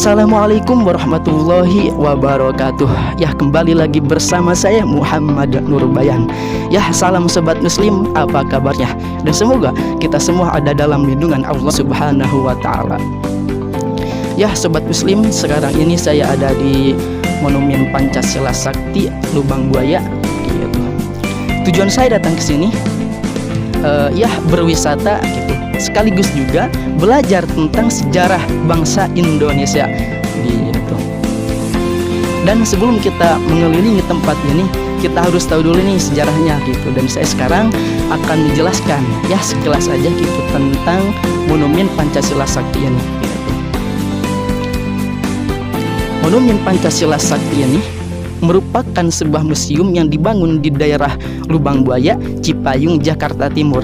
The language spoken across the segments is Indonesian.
Assalamualaikum warahmatullahi wabarakatuh. Ya, kembali lagi bersama saya Muhammad Nurbayan. Ya, salam sobat muslim, apa kabarnya? Dan semoga kita semua ada dalam lindungan Allah Subhanahu wa taala. Ya, sobat muslim, sekarang ini saya ada di Monumen Pancasila Sakti Lubang Buaya gitu. Tujuan saya datang ke sini ya berwisata gitu, sekaligus juga belajar tentang sejarah bangsa Indonesia gitu. Dan sebelum kita mengelilingi tempat ini, kita harus tahu dulu nih sejarahnya gitu. Dan saya sekarang akan menjelaskan ya sekilas aja gitu tentang Monumen Pancasila Sakti ini gitu. Monumen Pancasila Sakti ini merupakan sebuah museum yang dibangun di daerah Lubang Buaya, Cipayung, Jakarta Timur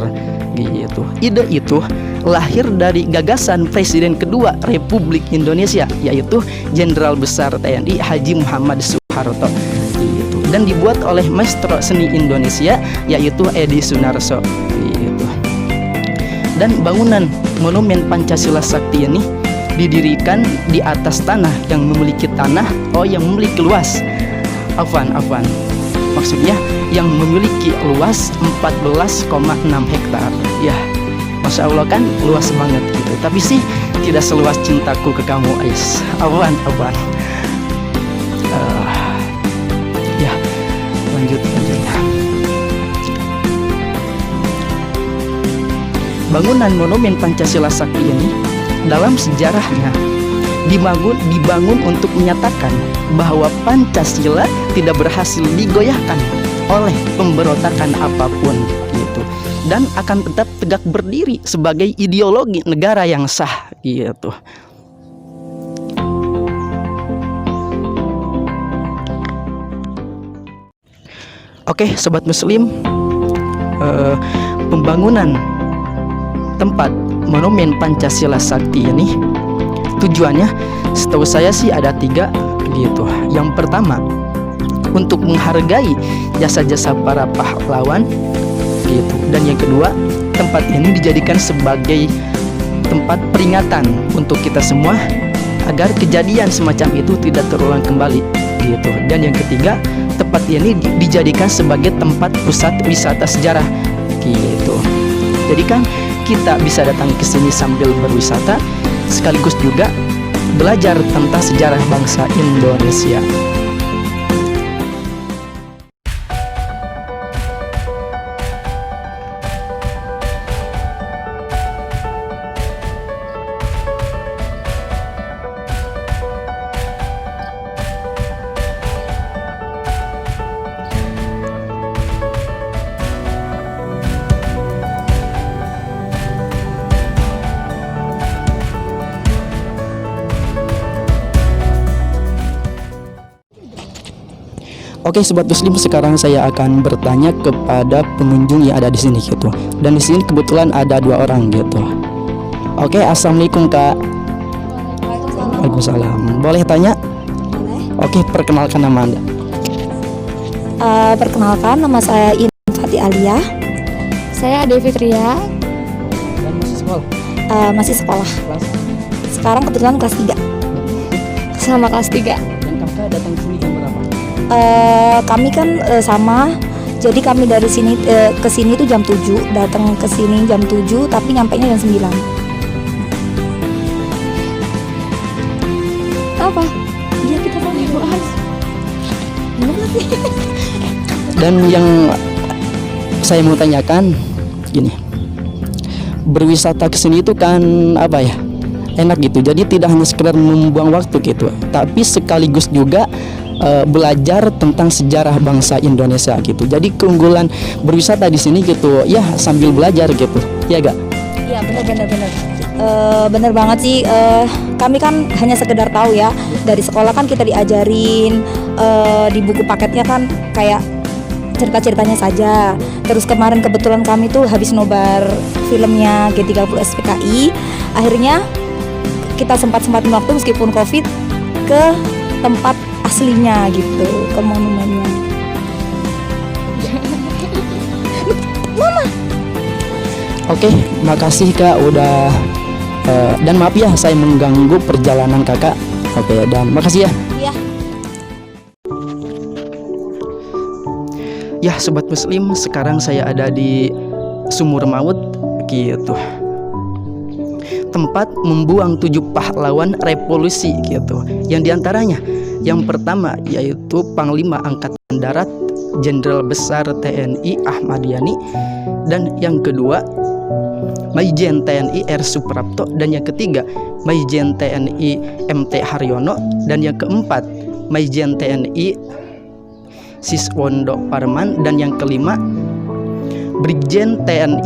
gitu. Ide itu lahir dari gagasan Presiden kedua Republik Indonesia, yaitu Jenderal Besar TNI Haji Muhammad Soeharto gitu. Dan dibuat oleh maestro seni Indonesia, yaitu Edi Sunarso gitu. Dan bangunan Monumen Pancasila Sakti ini didirikan di atas tanah yang memiliki luas maksudnya yang memiliki luas 14,6 hektar. Ya, Masya Allah kan luas banget gitu. Tapi sih tidak seluas cintaku ke kamu, Ais. Ya, lanjut. Bangunan Monumen Pancasila Sakti ini dalam sejarahnya dibangun untuk menyatakan bahwa Pancasila tidak berhasil digoyahkan oleh pemberontakan apapun gitu, dan akan tetap tegak berdiri sebagai ideologi negara yang sah gitu. Oke, sobat muslim, pembangunan tempat Monumen Pancasila Sakti ini tujuannya setahu saya sih ada 3 gitu. Yang pertama, untuk menghargai jasa-jasa para pahlawan gitu. Dan yang kedua, tempat ini dijadikan sebagai tempat peringatan untuk kita semua agar kejadian semacam itu tidak terulang kembali gitu. Dan yang ketiga, tempat ini dijadikan sebagai tempat pusat wisata sejarah gitu. Jadi kan kita bisa datang ke sini sambil berwisata, sekaligus juga belajar tentang sejarah bangsa Indonesia. Oke, sobat muslim, sekarang saya akan bertanya kepada pengunjung yang ada di sini gitu. Dan di sini kebetulan ada 2 orang gitu. Oke, assalamualaikum Kak. Waalaikumsalam. Boleh tanya? Boleh. Oke, perkenalkan nama Anda. Perkenalkan, nama saya Infati Alia. Saya Ade Fitria. Dan masih sekolah? Masih sekolah. Kelas? Sekarang kebetulan kelas 3. Sama kelas 3. Dan kakak datang ke sini jam berapa? Kami kan sama. Jadi kami dari sini ke sini tuh jam 7, datang ke sini jam 7, tapi nyampainya jam 9. Apa? Iya, kita mau dibahas. Gimana sih? Dan yang saya mau tanyakan gini, berwisata ke sini itu kan apa ya, enak gitu. Jadi tidak hanya sekedar membuang waktu gitu, tapi sekaligus juga belajar tentang sejarah bangsa Indonesia gitu. Jadi keunggulan berwisata di sini gitu ya sambil belajar gitu. Ya gak? Iya benar. Bener banget sih. Kami kan hanya sekedar tahu ya, dari sekolah kan kita diajarin di buku paketnya kan kayak cerita-ceritanya saja. Terus kemarin kebetulan kami tuh habis nobar filmnya G30 SPKI. Akhirnya kita sempat-sempat waktu meskipun COVID ke tempat aslinya gitu, ke monumennya. Oke, makasih Kak udah dan maaf ya saya mengganggu perjalanan Kakak. Oke, dan makasih ya. Iya. Ya Sobat Muslim, sekarang saya ada di Sumur Maut gitu. Tempat membuang 7 pahlawan revolusi gitu. Yang diantaranya yang pertama yaitu Panglima Angkatan Darat Jenderal Besar TNI Ahmad Yani, dan yang kedua Maijen TNI R. Suprapto, dan yang ketiga Maijen TNI MT Haryono, dan yang keempat Maijen TNI Siswondo Parman, dan yang kelima Brigjen TNI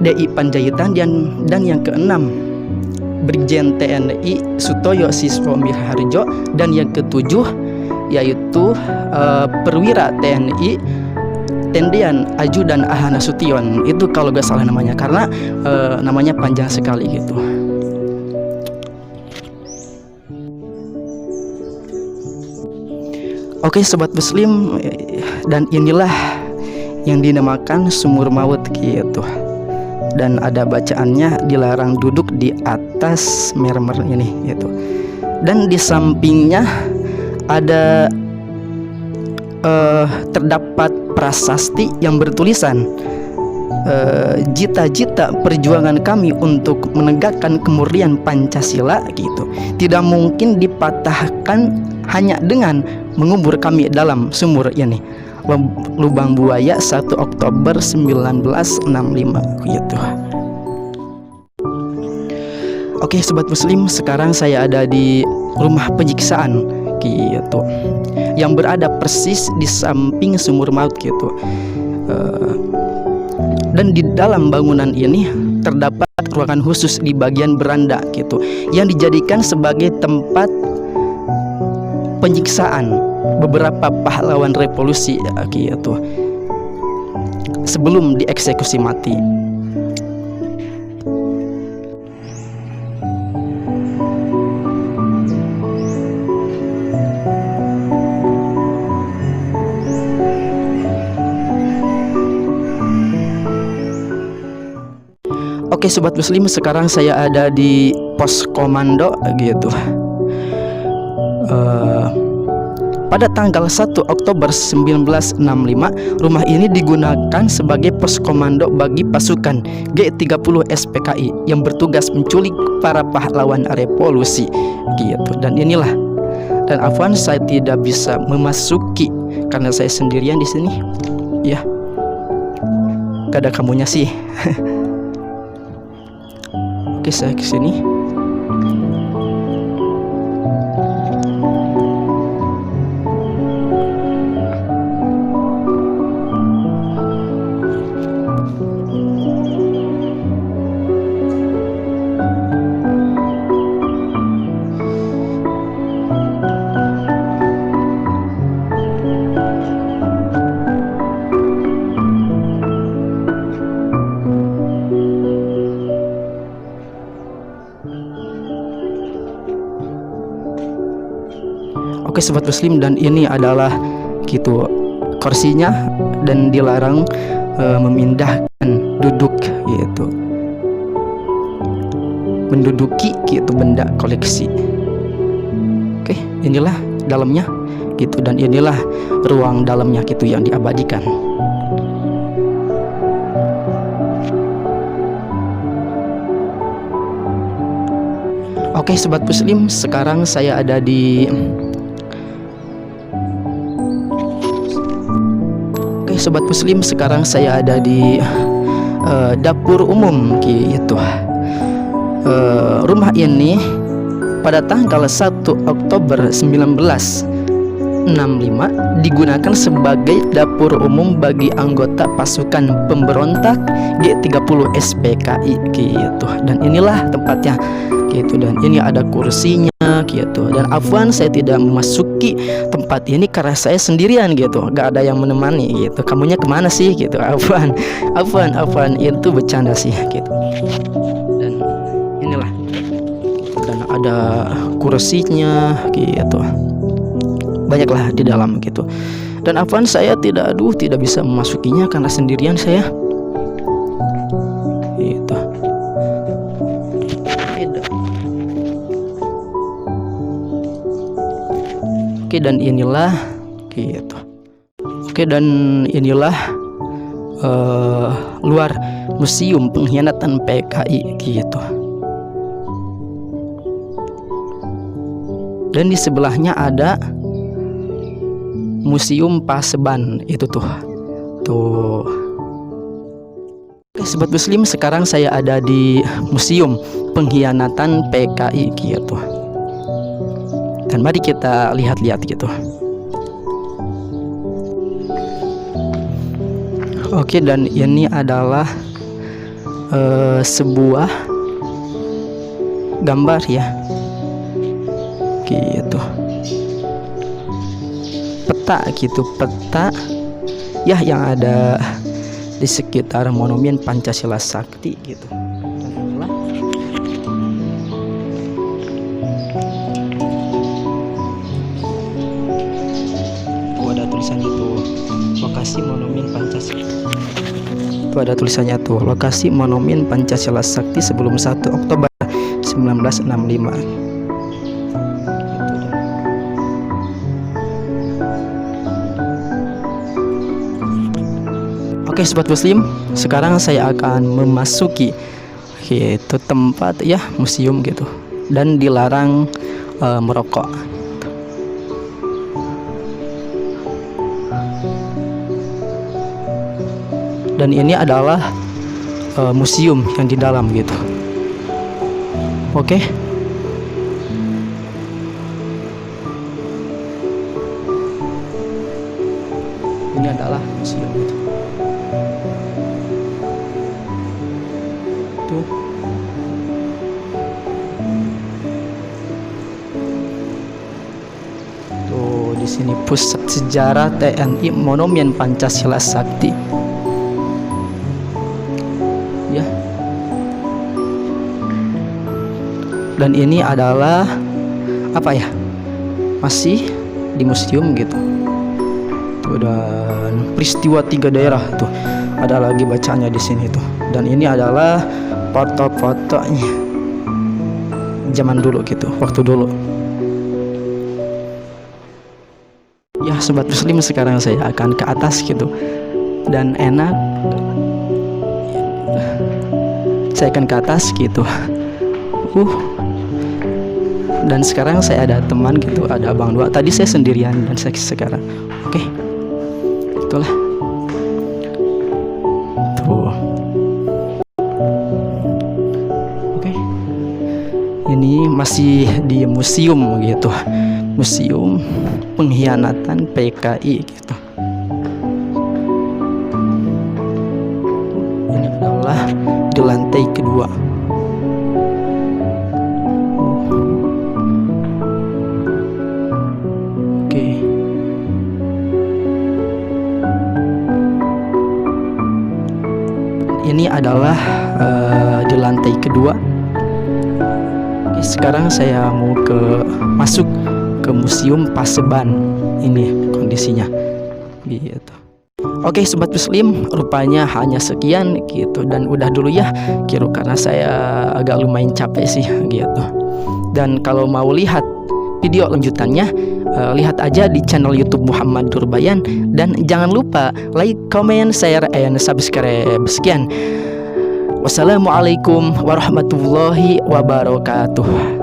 DI Panjaitan, dan yang keenam Brigjen TNI Sutoyo Siswo Miharjo, dan yang ketujuh yaitu Perwira TNI Tendian Ajudan Ahana Sution. Itu kalau gak salah namanya, karena namanya panjang sekali gitu. Oke Sobat Muslim, dan inilah yang dinamakan Sumur Maut gitu. Dan ada bacaannya, dilarang duduk di atas mermer ini gitu. Dan di sampingnya ada terdapat prasasti yang bertulisan cita-cita perjuangan kami untuk menegakkan kemurnian Pancasila gitu tidak mungkin dipatahkan hanya dengan mengubur kami dalam sumur ini. Lubang Buaya 1 Oktober 1965 gitu. Oke Sobat Muslim, sekarang saya ada di rumah penyiksaan gitu, yang berada persis di samping Sumur Maut gitu. Dan di dalam bangunan ini terdapat ruangan khusus di bagian beranda gitu, yang dijadikan sebagai tempat penyiksaan beberapa pahlawan revolusi gitu sebelum dieksekusi mati. Oke Sobat Muslim, sekarang saya ada di pos komando gitu. Pada tanggal 1 Oktober 1965, rumah ini digunakan sebagai pos komando bagi pasukan G30 SPKI yang bertugas menculik para pahlawan revolusi gitu. Dan inilah, dan afwan saya tidak bisa memasuki karena saya sendirian di sini. Ya, gak ada kamunya sih. Oke, saya ke sini. Oke Sobat Muslim, dan ini adalah gitu kursinya, dan dilarang memindahkan duduk gitu, menduduki gitu benda koleksi. Oke, inilah dalamnya gitu, dan inilah ruang dalamnya gitu yang diabadikan. Oke Sobat Muslim, sekarang saya ada di Sobat Muslim, sekarang saya ada di dapur umum gitu. rumah ini pada tanggal 1 Oktober 1965 digunakan sebagai dapur umum bagi anggota pasukan pemberontak G30 SPKI gitu. Dan inilah tempatnya gitu, dan ini ada kursinya gitu. Dan afwan, saya tidak memasuki tempat ini karena saya sendirian gitu, gak ada yang menemani gitu. Kamunya kemana sih gitu? Afwan itu bercanda sih gitu. Dan inilah, dan ada kursinya gitu, banyaklah di dalam gitu. Dan afwan, saya tidak bisa memasukinya karena sendirian saya gitu. Oke, dan inilah gitu. Oke, dan inilah luar Museum Pengkhianatan PKI gitu. Dan di sebelahnya ada Museum Paseban itu tuh. Oke, sobat muslim, sekarang saya ada di Museum Pengkhianatan PKI gitu. Dan mari kita lihat-lihat gitu. Oke, dan ini adalah sebuah gambar ya gitu, peta gitu, peta ya yang ada di sekitar Monumen Pancasila Sakti gitu. Ada tulisannya tuh, lokasi Monumen Pancasila. Itu ada tulisannya tuh, lokasi Monumen Pancasila Sakti sebelum 1 Oktober 1965. Oke, sobat muslim, sekarang saya akan memasuki itu tempat ya, museum gitu, dan dilarang merokok. Dan ini adalah museum yang di dalam gitu. Oke. Ini adalah museum gitu. Tuh. Tuh, di sini Pusat Sejarah TNI Monumen Pancasila Sakti. Ya. Dan ini adalah apa ya? Masih di museum gitu. Tuh, dan peristiwa 3 daerah tuh. Ada lagi bacanya di sini tuh. Dan ini adalah foto-fotonya zaman dulu gitu, waktu dulu. Ya, sobat muslim, sekarang saya akan ke atas gitu. Dan enak, saya akan ke atas gitu. Dan sekarang saya ada teman gitu, ada abang 2. Tadi saya sendirian dan saya sekarang. Oke. Itulah. Tuh. Oke. Ini masih di museum gitu. Museum Pengkhianatan PKI gitu. Ini adalah di lantai kedua. Oke. Ini adalah di lantai kedua. Oke, sekarang saya mau masuk ke Museum Paseban. Ini kondisinya gitu. Oke, sobat muslim, rupanya hanya sekian gitu, dan udah dulu ya kira, karena saya agak lumayan capek sih gitu. Dan kalau mau lihat video lanjutannya, lihat aja di channel YouTube Muhammad Nurbayan, dan jangan lupa like, comment, share, and subscribe. Sekian. Wassalamualaikum warahmatullahi wabarakatuh.